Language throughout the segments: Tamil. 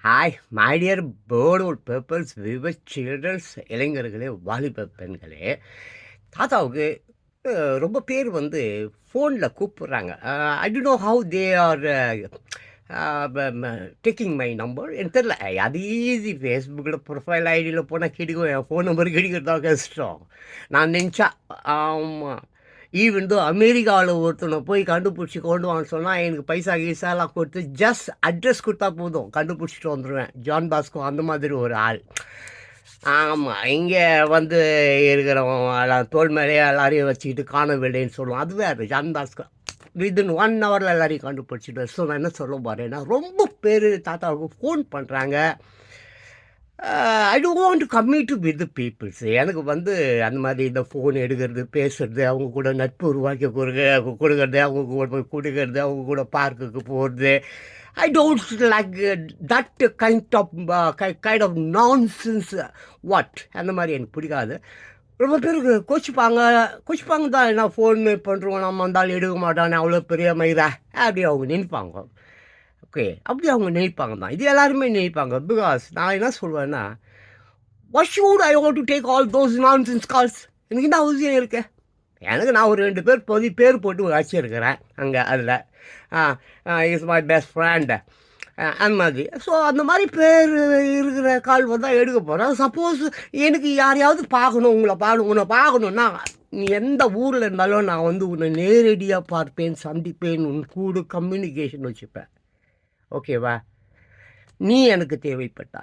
Hi my dear board peoples viewer childrens இளைஞர்களே வாலிப பெண்களே. தாத்தாவுக்கு ரொம்ப பேர் வந்து ஃபோனில் கூப்பிட்றாங்க. I don't know how they are taking my number எனக்கு தெரில. அது ஈஸி, ஃபேஸ்புக்கில் ப்ரொஃபைல் ஐடியில் போனால் கிடைக்கும், என் ஃபோன் நம்பர் கிடைக்கிறது தான் கஷ்டம். நான் நினச்சா ஆமாம், ஈவன் தோ அமெரிக்காவில் ஒருத்தனை போய் கண்டுபிடிச்சி கொண்டு வான்னு சொன்னால் எனக்கு பைசா கீசாலாம் கொடுத்து ஜஸ்ட் அட்ரஸ் கொடுத்தா போதும், கண்டுபிடிச்சிட்டு வந்துடுவேன். ஜான் பாஸ்கோ அந்த மாதிரி ஒரு ஆள். ஆமாம், இங்கே வந்து இருக்கிறவங்க தோல் மேலேயே எல்லாரையும் வச்சுக்கிட்டு காணவில்லைன்னு சொல்லுவோம். அது வேறு. ஜான் பாஸ்கோ வித்தின் 1 ஹவரில் எல்லாரையும் கண்டுபிடிச்சிட்டு. ஸோ நான் என்ன சொல்ல போகிறேன்னா, ரொம்ப பேர் தாத்தாவுக்கு ஃபோன் பண்ணுறாங்க. I don't want to communicate with the peoples. எனக்கு வந்து அந்த மாதிரி இந்த ஃபோன் எடுக்கிறது, பேசுறது, அவங்க கூட நட்பு உருவாக்கி கொடுக்கறது, அவங்க கூட போய் கொடுக்கறது, அவங்க கூட பார்க்குக்கு போகிறது, I don't like that kind of nonsense. What அந்த மாதிரி எனக்கு பிடிக்காது. ரொம்ப பேருக்கு கோச்சிப்பாங்க தான். என்ன ஃபோன் பண்ணுறோம், நம்ம வந்தாலும் எடுக்க மாட்டானே, அவ்வளோ பெரிய மயிரா அப்படி அவங்க நினைப்பாங்க. ஓகே, அப்படி அவங்க நினைப்பாங்க தான். இது எல்லாருமே நினைப்பாங்க. பிகாஸ் நான் என்ன சொல்வேன்னா, what should I want to take all those nonsense calls? எனக்கு என்ன அவசியம் இருக்கு? எனக்கு நான் ஒரு 2 பேர் போட்டு வச்சிருக்கிறேன் அங்கே. அதில் இஸ் மை பெஸ்ட் ஃப்ரெண்டு அந்த மாதிரி. ஸோ அந்த மாதிரி பேர் இருக்கிற கால் வந்தால் எடுக்க போகிறேன். சப்போஸ் எனக்கு யாரையாவது பார்க்கணும், உன்னை பார்க்கணுன்னா, நீ எந்த ஊரில் இருந்தாலும் நான் வந்து உன்னை நேரடியாக பார்ப்பேன், சந்திப்பேன், உன் கூட கம்யூனிகேஷன் வச்சுப்பேன். ஓகேவா? நீ எனக்கு தேவைப்பட்டா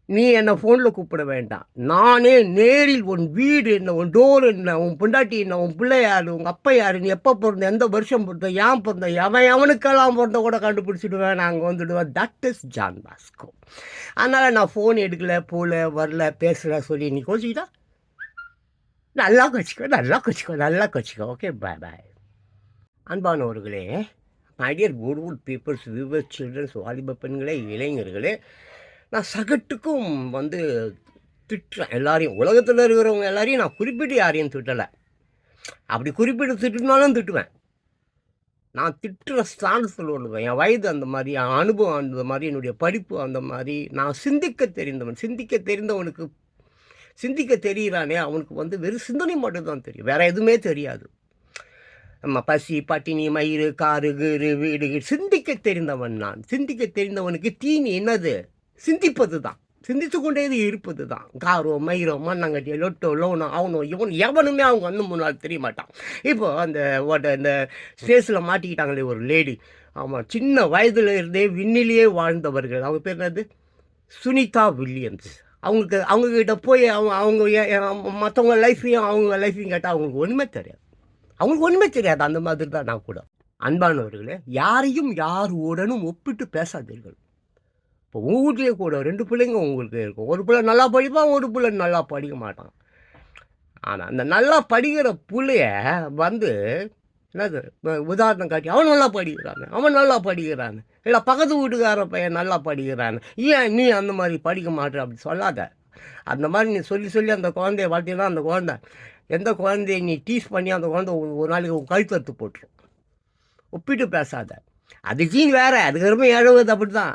நீ என்னை ஃபோனில் கூப்பிட வேண்டாம். நானே நேரில் உன் வீடு என்ன, உன் டோர் என்ன, உன் பொண்டாட்டி என்ன, உன் பிள்ளை யார், உங்கள் அப்பா யார், நீ எப்போ பிறந்த, எந்த வருஷம் பிறந்த, ஏன் பிறந்த, அவனுக்கெல்லாம் பிறந்த கூட கண்டுபிடிச்சிடுவேன். நாங்கள் வந்துடுவேன். That is John Bosco. அதனால் நான் ஃபோன் எடுக்கலை, போகல, வரல, பேசலை சொல்லி நீ கோச்சிக்கிட்டா நல்லா கோச்சிக்கோ. Okay, bye bye. அன்பானவர்களே, my dear good peoples, viewer childrens, வாலிப பெண்களே, இளைஞர்களே, நான் சகட்டுக்கும் வந்து திட்டுறேன் எல்லாரையும். உலகத்தில் இருக்கிறவங்க எல்லாரையும் நான் குறிப்பிட்டு யாரையும் திட்டலை. அப்படி குறிப்பிட்டு திட்டினாலும் திட்டுவேன். நான் திட்டுற ஸ்தானத்தில் உள்ளவன். என் வயது அந்த மாதிரி, என் அனுபவம் அந்த மாதிரி, என்னுடைய படிப்பு அந்த மாதிரி. நான் சிந்திக்க தெரிந்தவனுக்கு சிந்திக்க தெரிகிறானே, அவனுக்கு வந்து வெறும் சிந்தனை மட்டும்தான் தெரியும், வேறு எதுவுமே தெரியாது. நம்ம பசி, பட்டினி, மயிறு, காரு, கீறு, வீடு, சிந்திக்க தெரிந்தவன் நான். சிந்திக்க தெரிந்தவனுக்கு தீனி என்னது? சிந்திப்பது தான். சிந்தித்து கொண்டே இருப்பது தான். காரோ, மயிரோ, மண்ணாங்கட்டியோ, லொட்டோ, லோனோ, அவனோ எவனுமே அவங்க வந்து முன்னால் தெரிய மாட்டான். இப்போது இந்த ஸ்பேஸில் மாட்டிக்கிட்டாங்களே ஒரு லேடி. ஆமாம், சின்ன வயதில் இருந்தே விண்ணிலேயே வாழ்ந்தவர்கள். அவங்க பேர் என்னது? சுனிதா வில்லியம்ஸ். அவங்கக்கிட்ட போய் அவங்க மற்றவங்க லைஃப்பையும் அவங்க லைஃப்பையும் கேட்டால் அவங்களுக்கு ஒன்றுமே தெரியாது. அந்த மாதிரி தான் நான் கூட. அன்பானவர்களே, யாரையும் யாருடனும் ஒப்பிட்டு பேசாதீர்கள். இப்போ உங்கள் வீட்லேயே கூட 2 பிள்ளைங்க உங்களுக்கு இருக்கும். ஒரு பிள்ளை நல்லா படிப்பான், ஒரு பிள்ளை நல்லா படிக்க மாட்டான். ஆனால் அந்த நல்லா படிக்கிற பிள்ளைய வந்து என்னது உதாரணம் காட்டி, அவன் நல்லா படிக்கிறான், இல்லை பக்கத்து வீட்டுக்கார பையன் நல்லா படிக்கிறான், ஏன் நீ அந்த மாதிரி படிக்க மாட்டேற அப்படி சொல்லாத. அந்த மாதிரி நீ சொல்லி அந்த குழந்தைய வளர்த்தீங்கன்னா, அந்த குழந்தை எந்த குழந்தைய நீ டீஸ் பண்ணி அந்த குழந்தை ஒரு நாளைக்கு உன் கழுத்தறுத்து போட்டுரும். ஒப்பிட்டு பேசாத. அது ஜீன் வேறு, அதுக்கப்புறமே 70 அப்படி தான்.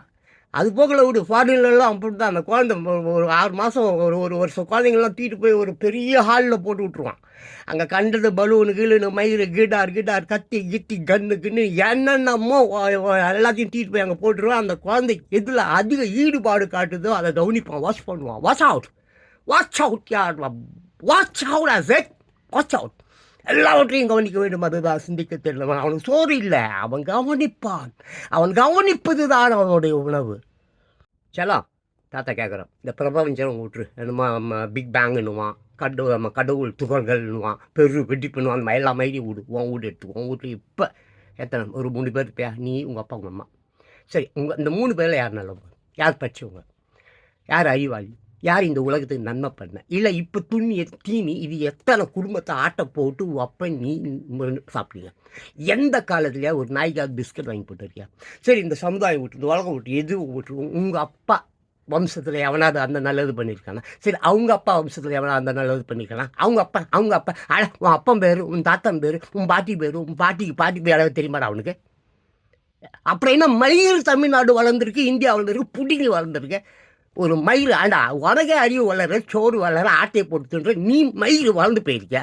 அது போக்கில் விடு. ஃபாரின்லாம் அப்படி தான். அந்த குழந்தை ஒரு 6 மாதம், ஒரு வருஷம் குழந்தைங்கள்லாம் தூக்கிட்டு போய் ஒரு பெரிய ஹாலில் போட்டு விட்ருவான். அங்கே கண்டது பலூனு, கீழுன்னு, மயிறு, கிட்டார், கத்தி, கன்னுக்குன்னு என்னென்னமோ எல்லாத்தையும் தூக்கிட்டு போய் அங்கே போட்டுருவான். அந்த குழந்தை எதில் அதிக ஈடுபாடு காட்டுதோ அதை கவனிப்பான், வாட்ச் பண்ணுவான். வாட்ச் அவுட் எல்லாவற்றையும் கவனிக்க வேண்டும். அதுதான் சிந்திக்க தெரியலவன். அவனுக்கு சோறு இல்லை, அவன் கவனிப்பான். அவன் கவனிப்பது தான் அவனுடைய உணவு. சலாம் தாத்தா கேட்குறான், இந்த பிரபஞ்சம் விட்டுரு, என்னமா பிக் பேங்குன்னுவான், கடவுள் துகள்கள்னுவான், வெட்டி பண்ணுவான். அந்த எல்லா மயிலையும் உன் வீடு எடுத்துக்குவோம். உன் வீட்டில் இப்போ எத்தனை ஒரு 3 பேர் இருப்பியா? நீ, உங்கள் அப்பா, உங்கள் அம்மா. சரி, இந்த 3 பேரில் யார் நல்லவங்க, யார் படித்தவங்க, யார் அறிவாளி, யார் இந்த உலகத்துக்கு நன்மை பண்ண? இல்லை இப்போ தீனி இது எத்தனை குடும்பத்தை ஆட்டை போட்டு அப்போ நீ சாப்பிட்டீங்க? எந்த காலத்துலையா ஒரு நாய்க்காக பிஸ்கட் வாங்கி போட்டுருக்கியா? சரி, இந்த சமுதாயம் விட்டு, இந்த உலகம் விட்டு, எது விட்டு, உங்கள் அப்பா வம்சத்தில் எவனாவது அந்த நல்லது பண்ணியிருக்கானா? சரி, அவங்க அப்பா வம்சத்தில் எவனாவது அந்த நல்லது பண்ணியிருக்கானா? அவங்க அப்பா உன் அப்பன் பேர், உன் தாத்தன் பேர், உன் பாட்டி பேர், உன் பாட்டிக்கு பாட்டி பேர் யாராவது தெரியுமாடா அவனுக்கு? அப்புறம் என்ன மயில் தமிழ்நாடு வளர்ந்துருக்கு, இந்தியா வளர்ந்துருக்கு, புடிங்கி வளர்ந்துருக்கு. ஒரு மயில் ஆண்டா உனக்கே அறிவு வளர, சோறு வளர, ஆட்டையை போட்டுன்ற நீ மயில் வளர்ந்து போயிருக்க.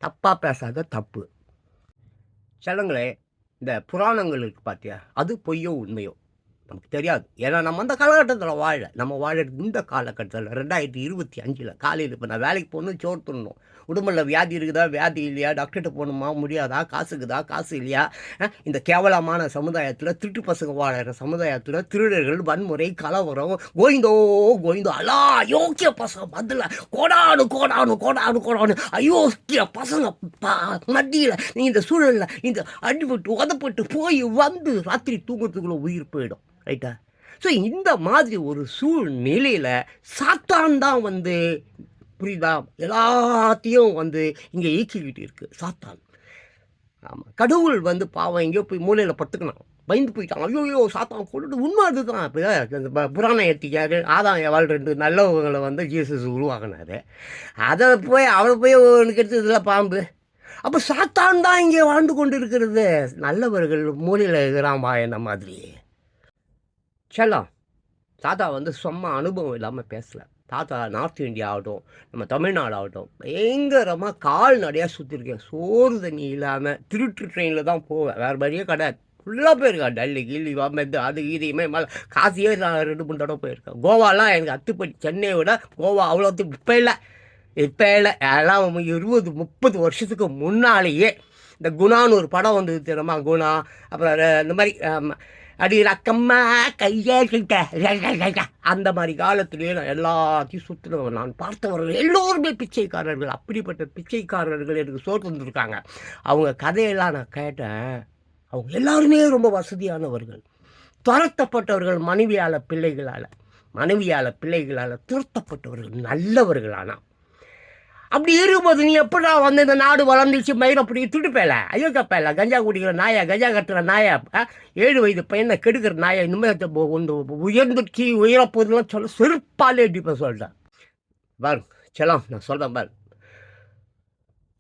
தப்பாக பேசாத, தப்பு. செல்லங்களே, இந்த புராணங்கள் இருக்கு பார்த்தியா, அது பொய்யோ உண்மையோ நமக்கு தெரியாது. ஏன்னா நம்ம அந்த காலகட்டத்தில் வாழ நம்ம வாழறது இந்த காலகட்டத்தில் 2025 காலையில் இப்போ நான் வேலைக்கு போகணும், சோறு தின்னணும். உடம்புல வியாதி இருக்குதா, வியாதி இல்லையா, டாக்டர்கிட்ட போகணுமா, முடியாதா, காசுக்குதா, காசு இல்லையா, இந்த கேவலமான சமுதாயத்தில், திருட்டு பசங்க வாழற சமுதாயத்தில், திருடர்கள், வன்முறை, கலவரம், கோவிந்தோ கோவிந்தோ அல்லா யோக்கிய பசங்க பதில் கோடானு கோடானு கோடானு கோடானு அயோக்கிய பசங்க மத்தியில் நீ இந்த சூழலில் இந்த அடிபட்டு உதப்பட்டு போய் வந்து ராத்திரி தூங்குறதுக்குள்ள உயிர் போயிடும். ரைட்டா? ஸோ இந்த மாதிரி ஒரு சூழ்நிலையில் சாத்தான் தான் வந்து, புரியுதா, எல்லாத்தையும் வந்து இங்கே இயக்கிக்கிட்டு இருக்குது சாத்தான். ஆமாம், கடவுள் வந்து பாவம் எங்கேயோ போய் மூலையில் படுத்துக்கணும், பயந்து போயிட்டான். ஐயோ சாத்தான் கொண்டு உண்மை அதுதான். இப்போ இந்த புராணம் ஏற்றிக்காரு, ஆதாம் ஏவாள் 2 நல்லவங்களை வந்து ஜீசஸ் உருவாகினாரு. அதை போய் அவளை போய் ஒன்று எடுத்ததில்ல பாம்பு. அப்போ சாத்தான் தான் இங்கே வாழ்ந்து கொண்டு இருக்கிறது. நல்லவர்கள் மூலையில் இருக்கிறான்பா என்ன மாதிரி. செல்லம், தாத்தா வந்து சும்மா அனுபவம் இல்லாமல் பேசலை. தாத்தா நார்த் இந்தியா ஆகட்டும், நம்ம தமிழ்நாடு ஆகட்டும், பயங்கரமாக கால்நடையாக சுற்றிருக்கேன். சோறு தண்ணி இல்லாமல் திருட்டு ட்ரெயினில் தான் போவேன், வேறு மாதிரியே கிடையாது. ஃபுல்லாக போயிருக்கேன். டெல்லி கில்லி வாமெத்து அது இதையுமே மேலே காசியே நான் 2-3 தடவை போயிருக்கேன். கோவாலாம் எனக்கு அத்துப்படி. சென்னையை விட கோவா அவ்வளோ இப்போ இல்லை, இப்போ இல்லை. எல்லாம் 20-30 வருஷத்துக்கு முன்னாலேயே இந்த குணான்னு ஒரு படம் வந்தது தெரியுமா, குணா. அப்புறம் இந்த மாதிரி அடி ரக்கம்மா கையேட்ட அந்த மாதிரி காலத்திலேயே நான் எல்லாத்தையும் சுற்றுனவன். நான் பார்த்தவர்கள் எல்லோருமே பிச்சைக்காரர்கள். அப்படிப்பட்ட பிச்சைக்காரர்கள் எனக்கு சோறு தந்துருக்காங்க. அவங்க கதையெல்லாம் நான் கேட்டேன். அவங்க எல்லாருமே ரொம்ப வசதியானவர்கள். துரத்தப்பட்டவர்கள் மனைவியால் பிள்ளைகளால் துரத்தப்பட்டவர்கள், நல்லவர்களானா. அப்படி இருக்கும்போது நீ எப்படா வந்து இந்த நாடு வளர்ந்துச்சு மயிரை அப்படி துடுப்பேல, ஐயோ கப்பேல, கஞ்சா குடிக்கிற நாயா, கஞ்சா கட்டுற நாயா, 7 வயது பையனை கெடுக்கிற நாயா, இனிமேல் ஒன்று உயர்ந்துச்சு உயரப்போதுலாம் சொல்ல செருப்பாலே இப்போ சொல்கிறேன் பாரு. செல்லாம், நான் சொல்கிறேன் பாரு,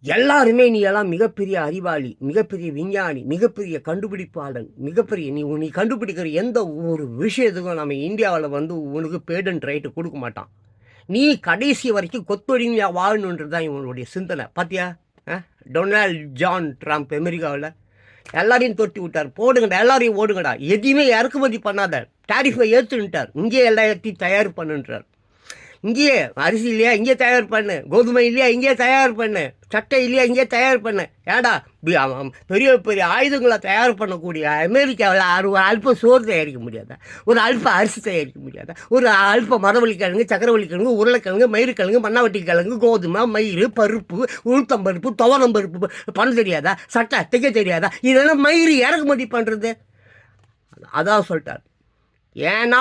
எல்லாருமே நீ எல்லாம் மிகப்பெரிய அறிவாளி, மிகப்பெரிய விஞ்ஞானி, மிகப்பெரிய கண்டுபிடிப்பாளன், மிகப்பெரிய நீ கண்டுபிடிக்கிற எந்த ஒரு விஷயத்துக்கும் நம்ம இந்தியாவில் வந்து உனக்கு பேடன்ட் ரைட்டு கொடுக்க மாட்டான். நீ கடைசி வரைக்கும் கொத்தொடிமையாக வாழணுன்றது தான் இவங்களுடைய சிந்தனை. பார்த்தியா, டொனால்ட் ஜான் ட்ரம்ப் அமெரிக்காவில் எல்லாரையும் தொட்டி விட்டார். போடுங்கடா, எல்லாரையும் ஓடுங்கடா, எதையுமே இறக்குமதி பண்ணாத, டாரிஃபை ஏற்றுன்ட்டார். இங்கே எல்லாத்தையும் தயார் பண்ணுன்றார். இங்கேயே அரிசி இல்லையா, இங்கே தயார் பண்ணு. கோதுமை இல்லையா, இங்கே தயார் பண்ணு. சட்டை இல்லையா, இங்கே தயார் பண்ணு. ஏடா பெரிய பெரிய ஆயுதங்களை தயார் பண்ணக்கூடிய அமெரிக்காவில் ஒரு அல்ப சோறு தயாரிக்க முடியாதா, ஒரு அல்ப அரிசி தயாரிக்க முடியாதா, ஒரு அல்ப மரவள்ளிக்கிழங்கு, சக்கரவள்ளிக்கிழங்கு, உருளைக்கிழங்கு, மயிறுக்கிழங்கு, மண்ணாவட்டி கிழங்கு, கோதுமை, மயிறு, பருப்பு, உளுத்தம்பருப்பு, துவரம்பருப்பு பண்ண தெரியாதா, சட்டை தைக்க தெரியாதா, இதெல்லாம் மயிறு இறக்குமதி பண்ணுறது. அதான் சொல்லிட்டார். ஏன்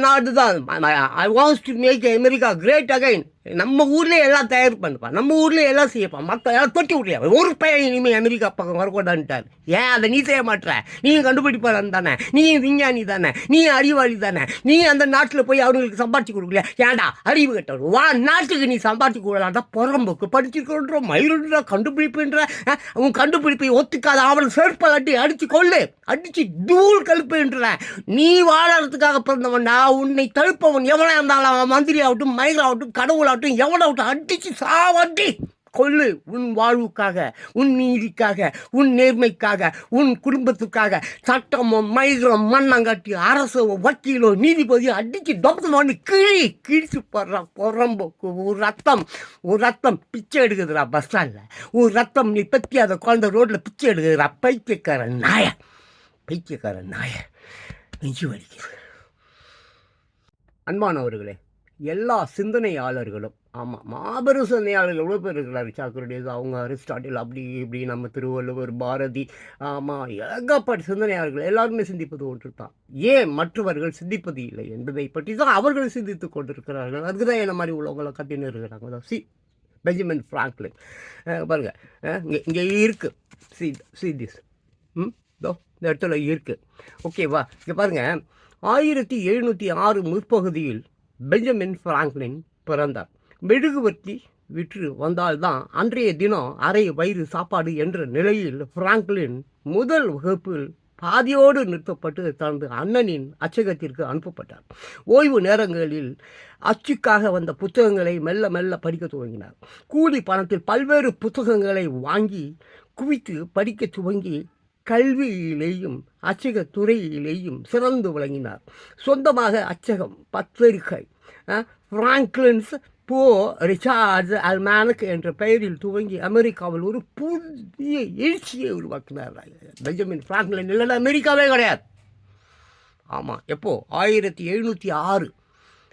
நாடு தான் I wants to make America great again. நம்ம ஊர்லேயே எல்லாம் தயார் பண்ணுப்பா, நம்ம ஊர்லேயே எல்லாம் செய்யப்பா, மற்ற எல்லாம் தொட்டி விட்றியா, ஒரு பையன் இனிமேல் அமெரிக்கா பக்கம் வரக்கூடாதுன்ட்டார். ஏன் அதை நீ செய்ய மாட்டேற? நீ கண்டுபிடிப்பாளன் தானே, நீ விஞ்ஞானி தானே, நீ அறிவாளி தானே, நீ அந்த நாட்டில் போய் அவங்களுக்கு சம்பாதிச்சு கொடுக்கலையா? ஏன்டா அறிவு கட்டணும், வா நாட்டுக்கு நீ சம்பாதிச்சு கொடுக்கலாண்டா. புறம்போக்கு படிச்சுக்கொள்ற மயிலுன்ற கண்டுபிடிப்புன்ற உன் கண்டுபிடிப்பை ஒத்துக்காத அவனை செருப்பலாட்டி அடித்து கொள்ளு, அடித்து தூள் கழுப்புன்ற. நீ வாழறதுக்காக பிறந்தவன்டா. உன்னை தடுப்பவன் எவனா இருந்தாலும், அவன் மந்திரி ஆகட்டும், மயிலாகட்டும், கடவுள் எவனாவட்டும், அடிச்சு சாவட்டி கொள்ளு. உன் வாழ்வுக்காக, உன் நீதிக்காக, உன் நேர்மைக்காக, உன் குடும்பத்துக்காக சட்டமோ மயிரம் மண்ணங்காட்டி அரசோ வக்கீலோ நீதிபதியோ அடிச்சு டொப்பத்தோன்னு கிழிச்சு போடுறான். புறம்போக்கு ஒரு ரத்தம் பிச்சை எடுக்குதுடா பஸ் ஸ்டாண்டில். ஒரு ரத்தம் நீ பற்றி அதை குழந்தை ரோட்டில் பிச்சை எடுக்குதுடா. பைத்தியக்கார நாய நெஞ்சு வலிக்குது. அன்பானவர்களே, எல்லா சிந்தனையாளர்களும், ஆமாம், மாபெரும் சிந்தனையாளர்கள் எவ்வளோ பேர் இருக்கிறார். சாக்ரடீஸ், அவங்க அரிஸ்டாட்டில், அப்படி இப்படி நம்ம திருவள்ளுவர், பாரதி, ஆமாம், ஏகப்பட்ட சிந்தனையாளர்கள் எல்லாருமே சிந்திப்பது ஒன்று தான். ஏன் மற்றவர்கள் சிந்திப்பது இல்லை என்பதை பற்றி தான் அவர்கள் சிந்தித்து கொண்டிருக்கிறார்கள். அதுக்கு தான் என்ன மாதிரி உள்ளவங்களை கத்தின்னு இருக்கிறாங்க. பெஞ்சமின் ஃப்ராங்க்லின் பாருங்கள், இங்கே இருக்குது. சி திஸ் இந்த இடத்துல இருக்குது. ஓகேவா? இங்கே பாருங்கள், 1706 முற்பகுதியில் பெஞ்சமின் ஃப்ராங்க்லின் பிறந்தார். மெழுகுவர்த்தி விற்று வந்தால்தான் அன்றைய தினம் அரை வயிறு சாப்பாடு என்ற நிலையில் ஃப்ராங்க்லின் முதல் வகுப்பில் பாதியோடு நிறுத்தப்பட்டு தனது அண்ணனின் அச்சகத்திற்கு அனுப்பப்பட்டார். ஓய்வு நேரங்களில் அச்சுக்காக வந்த புத்தகங்களை மெல்ல மெல்ல படிக்க துவங்கினார். கூலி பணத்தில் பல்வேறு புத்தகங்களை வாங்கி குவித்து படிக்க துவங்கி கல்வியிலேயும் அச்சக துறையிலேயும் சிறந்து விளங்கினார். சொந்தமாக அச்சகம், பத்திரிகை, பிராங்க்லின்ஸ் போ ரிச்சார்ட்ஸ் அல்மானக் என்ற பெயரில் துவங்கி அமெரிக்காவில் ஒரு புதிய எழுச்சியை உருவாக்கினார். பெஞ்சமின் பிராங்க்லின் இல்லைன்னா அமெரிக்காவே கிடையாது. ஆமாம், எப்போ 1706.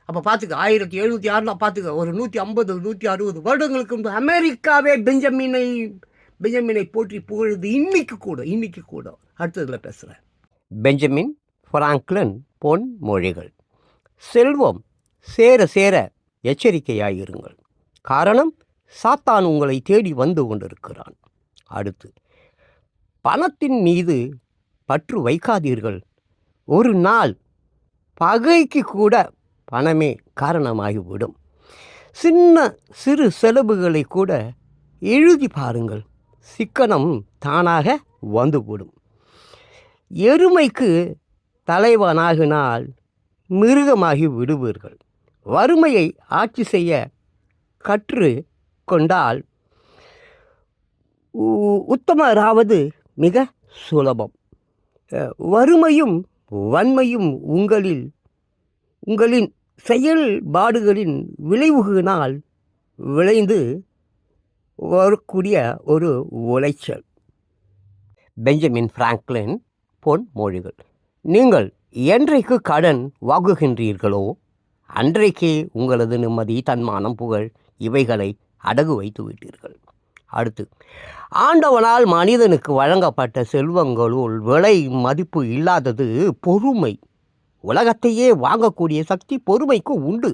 அப்போ பார்த்துக்க, 1706 பார்த்துக்க, ஒரு 150 160 வருடங்களுக்கு முன்பு அமெரிக்காவே பெஞ்சமினை போற்றி புகழுது. இன்னைக்கு கூட அடுத்ததில் பேசுகிறேன். பெஞ்சமின் பிராங்க்லின் பொன்மொழிகள். செல்வம் சேர சேர எச்சரிக்கையாயிருங்கள். காரணம், சாத்தான் உங்களை தேடி வந்து கொண்டிருக்கிறான். அடுத்து, பணத்தின் மீது பற்று வைக்காதீர்கள். ஒரு நாள் பகைக்கு கூட பணமே காரணமாகிவிடும். சிறு செலவுகளை கூட எழுதி பாருங்கள், சிக்கனம் தானாக வந்துவிடும். எருமைக்கு தலைவனாகினால் மிருகமாகி விடுவீர்கள். வறுமையை ஆட்சி செய்ய கற்று கொண்டால் உத்தமராவது மிக சுலபம். வறுமையும் வன்மையும் உங்களின் செயல்பாடுகளின் விளைவுகளினால் விளைந்து வரக்கூடிய ஒரு உளைச்சல். பெஞ்சமின் பிராங்க்லின் பொன்மொழிகள். நீங்கள் என்றைக்கு கடன் வாங்குகின்றீர்களோ அன்றைக்கே உங்களது நிம்மதி, தன்மானம், புகழ் இவைகளை அடகு வைத்து விட்டீர்கள். அடுத்து, ஆண்டவனால் மனிதனுக்கு வழங்கப்பட்ட செல்வங்களுள் விலை மதிப்பு இல்லாதது பொறுமை. உலகத்தையே வாங்கக்கூடிய சக்தி பொறுமைக்கு உண்டு.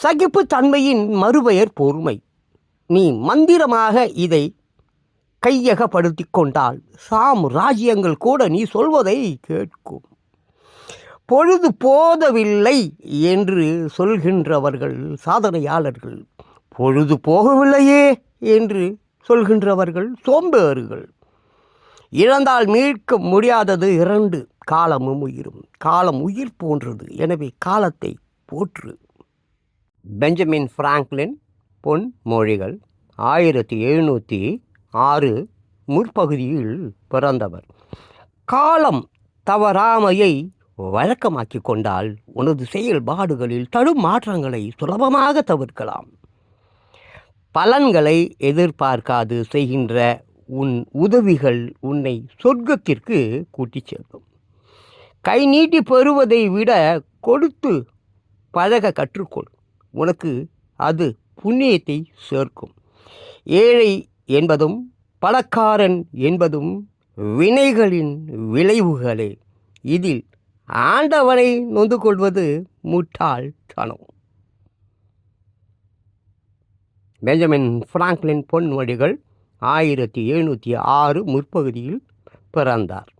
சகிப்பு தன்மையின் மறுபெயர் பொறுமை. நீ மந்திரமாக இதை கையகப்படுத்தி கொண்டால் ராஜ்யங்கள் கூட நீ சொல்வதை கேட்கும். பொழுது போதவில்லை என்று சொல்கின்றவர்கள் சாதனையாளர்கள். பொழுது போகவில்லையே என்று சொல்கின்றவர்கள் சோம்பேறுகள். இழந்தால் மீட்க முடியாதது 2, காலமும் உயிரும். காலம் உயிர் போன்றது, எனவே காலத்தை போற்று. பெஞ்சமின் பிராங்க்லின் பொன்மொழிகள். 1706 முற்பகுதியில் பிறந்தவர். காலம் தவறாமையை வழக்கமாக்கி கொண்டால் உனது செயல்பாடுகளில் தடுமாற்றங்களை சுலபமாக தவிர்க்கலாம். பலன்களை எதிர்பார்க்காது செய்கின்ற உன் உதவிகள் உன்னை சொர்க்கத்திற்கு கூட்டிச் செல்லும். கை நீட்டி பெறுவதை விட கொடுத்து பழக கற்றுக்கொள். உனக்கு அது புண்ணியத்தை சேர்க்கும். ஏழை என்பதும் பணக்காரன் என்பதும் வினைகளின் விளைவுகளே. இதில் ஆண்டவனை நொந்து கொள்வது முட்டாள்தனம். பெஞ்சமின் பிராங்க்லின் பொன்மொழிகள். 1706 முற்பகுதியில் பிறந்தார்.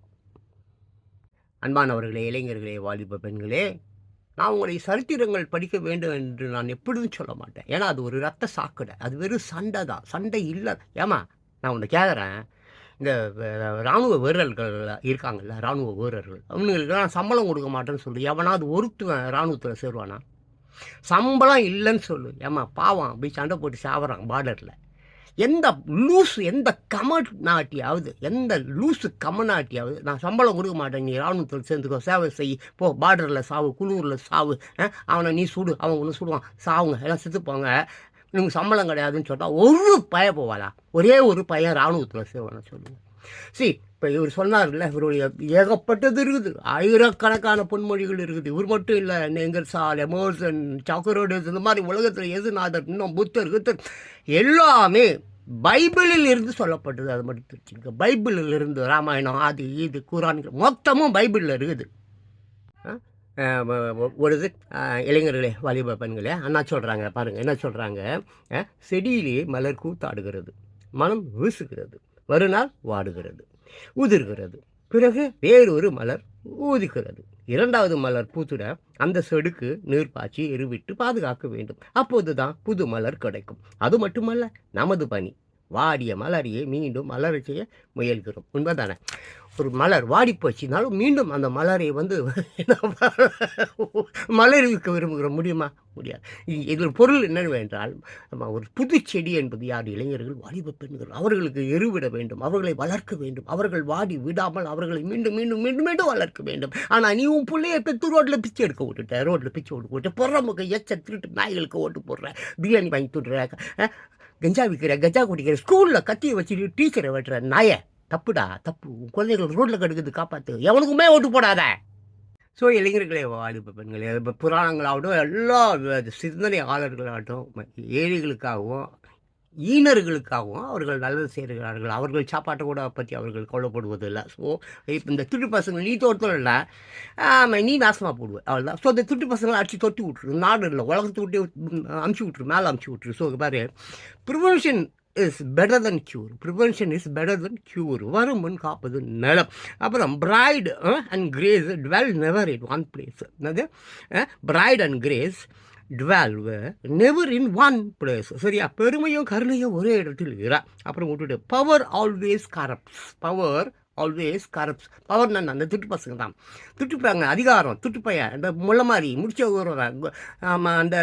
அன்பானவர்களே, இளைஞர்களே, வாலிப பெண்களே, நான் உங்களை சரித்திரங்கள் படிக்க வேண்டும் என்று நான் எப்பொழுதும் சொல்ல மாட்டேன். ஏன்னா அது ஒரு ரத்த சாக்கடை, அது வெறும் சண்டை தான். சண்டை இல்லை. ஏமா நான் உன்னை கேட்குறேன், இந்த இராணுவ வீரர்கள் இருக்காங்கல்ல, இராணுவ வீரர்கள், அவனுங்களுக்கெல்லாம் சம்பளம் கொடுக்க மாட்டேன்னு சொல்லி எவனாவது ஒருத்தன் இராணுவத்தில் சேருவானா? சம்பளம் இல்லைன்னு சொல்லு. ஏமா பாவம் அப்படி சண்டை போட்டு சாப்பிட்றாங்க பார்டரில். எந்த லூஸு கமநாட்டியாவது நான் சம்பளம் கொடுக்க மாட்டேன், நீ இராணுவத்தில் சேர்ந்துக்கோ, சேவை செய், போ, பார்டரில் சாவு, குளூரில் சாவு, அவனை நீ சுடு, அவன் ஒன்று சுடுவான், சாவுங்க, எல்லாம் செத்துப்பாங்க, நீங்கள் சம்பளம் கிடையாதுன்னு சொன்னால் ஒரு பையன் போவாளா? ஒரே ஒரு பையன் இராணுவத்தில் சேவான சொல்லுங்கள். இப்போ இவர் சொன்னார்ல, இவருடைய ஏகப்பட்டது இருக்குது, ஆயிரக்கணக்கான பொன்மொழிகள் இருக்குது. இவர் மட்டும் இல்லை, நெங்கர்சால், எமர்சன், சாக்ரட்டிஸ், இந்த மாதிரி உலகத்தில் எதுநாதர், இன்னும் புத்தர் எல்லாமே பைபிளில் இருந்து சொல்லப்பட்டது. அதை மட்டும் தெரிஞ்சுங்க. பைபிளில் இருந்து ராமாயணம், ஆதி, இது, குரான் மொத்தமும் பைபிளில் இருக்குது. ஒரு இது இளைஞர்களே, வாலிப பெண்களே, அண்ணா சொல்கிறாங்க பாருங்கள், என்ன சொல்கிறாங்க? செடியிலே மலர் கூத்தாடுகிறது, மனம் வீசுகிறது, மறுநாள் வாடுகிறது, உதிர்கிறது, பிறகு வேறொரு மலர் ஊதிக்கிறது. 2வது மலர் பூத்துட அந்த செடுக்கு நீர் பாய்ச்சி எருவிட்டு பாதுகாக்க வேண்டும். அப்போது தான் புது மலர் கிடைக்கும். அது மட்டுமல்ல, நமது பணி வாடிய மலரையே மீண்டும் மலர செய்ய முயல்கிறோம். உண்மைதானே? ஒரு மலர் வாடி போச்சுனாலும் மீண்டும் அந்த மலரை வந்து மலர்விக்க விரும்புகிற முடியுமா? முடியாது. இதில் பொருள் என்னவென்றால், ஒரு புது செடி என்பது யார்? இளைஞர்கள், வாலிப பெண்கள். அவர்களுக்கு எருவிட வேண்டும், அவர்களை வளர்க்க வேண்டும், அவர்கள் வாடி விடாமல் அவர்களை மீண்டும் மீண்டும் மீண்டும் மீண்டும் வளர்க்க வேண்டும். ஆனால் நீ உன் பிள்ளைய பெற்று ரோட்டில் பிச்சை எடுக்க விட்டுட்ட, ரோட்டில் பிச்சை விட்டு பொற முக எச்ச திருட்டு நாய்களுக்கு ஓட்டு போடுற, பிரியாணி வாங்கி துடுற, கஞ்சா விற்கிற, கஞ்சா குடிக்கிற, ஸ்கூலில் கத்தியை வச்சுட்டு டீச்சரை வெட்டுற நாயை. தப்புடா, தப்பு. குழந்தைகள் ரோட்டில் கெடுக்கிறது காப்பாற்று. எவனுக்குமே ஓட்டு போடாத. ஸோ இளைஞர்களே, வாலிப பெண்களே, இப்போ புராணங்களாகட்டும், எல்லா சிந்தனையாளர்களாகட்டும், ஏழைகளுக்காகவும் ஈனர்களுக்காகவும் அவர்கள் நல்லது செய்கிறார்கள். அவர்கள் சாப்பாட்டை கூட பற்றி அவர்கள் கவலைப்படுவதில்லை. ஸோ இப்போ இந்த திருட்டு பசங்க நீ தோட்டம் இல்லை, நீ நாசமாக போடுவேன், அவ்வளோதான். ஸோ இந்த திருட்டு பசங்களை அடிச்சு தொட்டி விட்ரு, நாடு இல்லை உலகத்தை விட்டு அமுச்சு விட்ரு, மேலே அமுச்சு விட்ரு. ஸோ பாரு, prevention is better than cure. Prevention is better than cure. வருமுன் காப்பது நலம். அப்புறம் pride and grace dwell never in one place. என்னது? Pride and grace dwell never in one place. சரியா? பெருமையும் கருணையும் ஒரே இடத்தில் இரா. அப்புறம் விட்டுட்டு power always corrupts. Power always corrupts. பவர்னா அந்த திட்டு பசங்க தான் திட்டுப்பாங்க. அதிகாரம் திட்டுப்பையன், இந்த முள்ள மாதிரி முடிச்ச ஊருவாங்க. ஆமாம், அந்த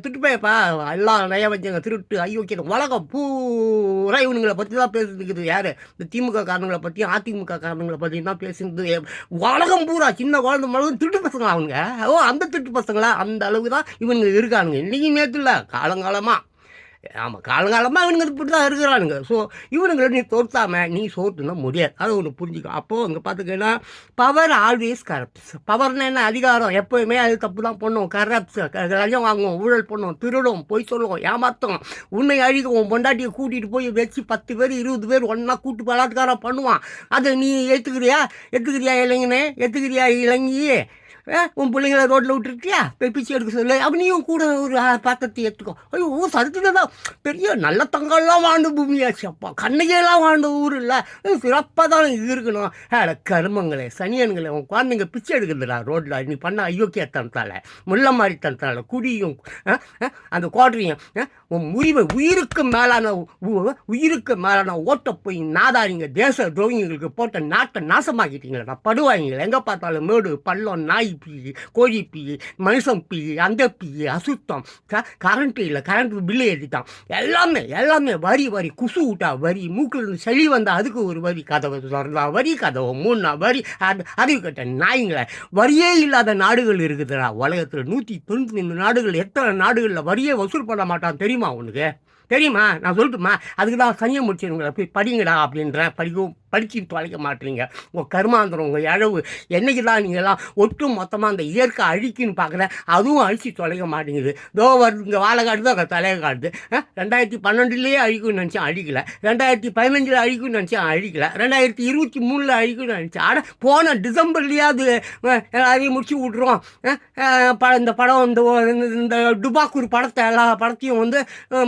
திட்டுப்பையப்பா எல்லாம் நய வச்சங்க திருட்டு ஐயோக்கிய உலகம் பூரா இவனுங்களை பற்றி தான் பேசிட்டுருக்குது. யார்? இந்த திமுக காரணங்களை பற்றியும் அதிமுக காரணங்களை பற்றியும் தான் பேசுறது. உலகம் பூரா சின்ன குழந்தை மழை திருட்டு பசங்க அவனுங்க. அந்த திட்டு பசங்களா அந்த அளவுக்கு தான் இவனுங்க இருக்கானுங்க. இன்றைக்கி நேற்று இல்லை, காலங்காலமாக. ஆமாம், காலங்காலமாக இவனுங்க இப்படி தான் இருக்கிறானுங்க. ஸோ இவனுங்களை நீ தோற்றாமல் நீ சோற்றுனா முடியாது. அதை ஒன்று புரிஞ்சுக்கும். அப்போது அங்கே பார்த்துக்கிட்டா பவர் ஆல்வேஸ் கரப்ட்ஸ். பவர்னா என்ன? அதிகாரம். எப்போயுமே அது தப்பு தான் பண்ணும். கரப்ட்ஸ், லஞ்சம் வாங்குவோம், ஊழல் பண்ணுவோம், திருடும், பொய் சொல்லுவோம், ஏமாத்தோம், உன்னை அழிக்குவோம், பொண்டாட்டியை கூட்டிகிட்டு போய் வச்சு 10 பேர் 20 பேர் ஒன்றா கூட்டு பலாத்காரம் பண்ணுவான். அதை நீ ஏற்றுக்கிறியா இளைஞனே? ஏற்றுக்கிறியா இளைஞியே? உன் பிள்ளைங்கள ரோட்டில் விட்டுருக்கியா? போய் பிச்சை எடுக்க சொல்லு. அப்படியும் கூட ஒரு பாத்திரத்தை எடுத்துக்கோ. ஐயோ, சரித்திர தான் பெரிய நல்ல தங்கம்லாம் வாழ்ந்த பூமியாச்சு. அப்பா, கண்ணையெல்லாம் வாழ்ந்த ஊர் இல்லை, சிறப்பாக தான் இருக்கணும். கருமங்களே, சனியன்களே, உன் குழந்தைங்க பிச்சை எடுக்குதுடா ரோட்டில். நீ பண்ண ஐயோக்கியத்தனத்தால், முள்ள மாதிரி தனத்தால், குடியும் அந்த குவாட்ரியும் உன் உயிருக்கு மேலான ஓட்ட போய் நாதாரிங்க தேச துரோகிங்களுக்கு போட்ட நாட்டை நாசமாக்கிட்டீங்களா? படுவாங்க எங்கே பார்த்தாலும் மேடு பள்ளம், நாய் பீ, கோழி பீ, மனுஷன் பீ, அந்த பீ, அசுத்தம், கரண்ட்டு இல்லை, கரண்ட் பில்லு ஏற்றிட்டான். எல்லாமே வரி குசு விட்டா வரி, மூக்கில் இருந்து சளி வந்தால் அதுக்கு ஒரு வரி, கதவை திறந்தா வரி, கதவை மூணா வரி. அறிவு கட்ட நாய்ங்கள. வரியே இல்லாத நாடுகள் இருக்குதுடா உலகத்தில். 192 நாடுகள். எத்தனை நாடுகளில் வரியே வசூல் பண்ண மாட்டான் தெரியுமா உனக்கு? தெரியுமா? நான் சொல்லட்டுமா? அதுக்கு தான் சனியை முடிச்சிருங்களா, போய் படிங்கடா அப்படின்ற. படித்து தொலைக்க மாட்டீங்க. உங்கள் கருமாந்திரம், உங்கள் இழவு. என்றைக்கு தான் நீங்கள்லாம் ஒட்டு மொத்தமாக அந்த இயற்கை அழிக்குன்னு பார்க்குறேன், அதுவும் அழிச்சு தொலைக்க மாட்டேங்குது. தோ வருது இங்கே வாழை காட்டுது, அங்கே தலையை காட்டுது. 2012 அழிக்கும்னு நினச்சேன், அழிக்கலை. 2015 அழிக்கும்னு நினச்சேன், அழிக்கலை. 2023 அழிக்கும்னு நினச்சேன். ஆனால் போன டிசம்பர்லேயாவது எல்லாரையும் முடிச்சு விட்ருவோம். இந்த படம் இந்த டுபாக்கூர் படத்தை எல்லா படத்தையும் வந்து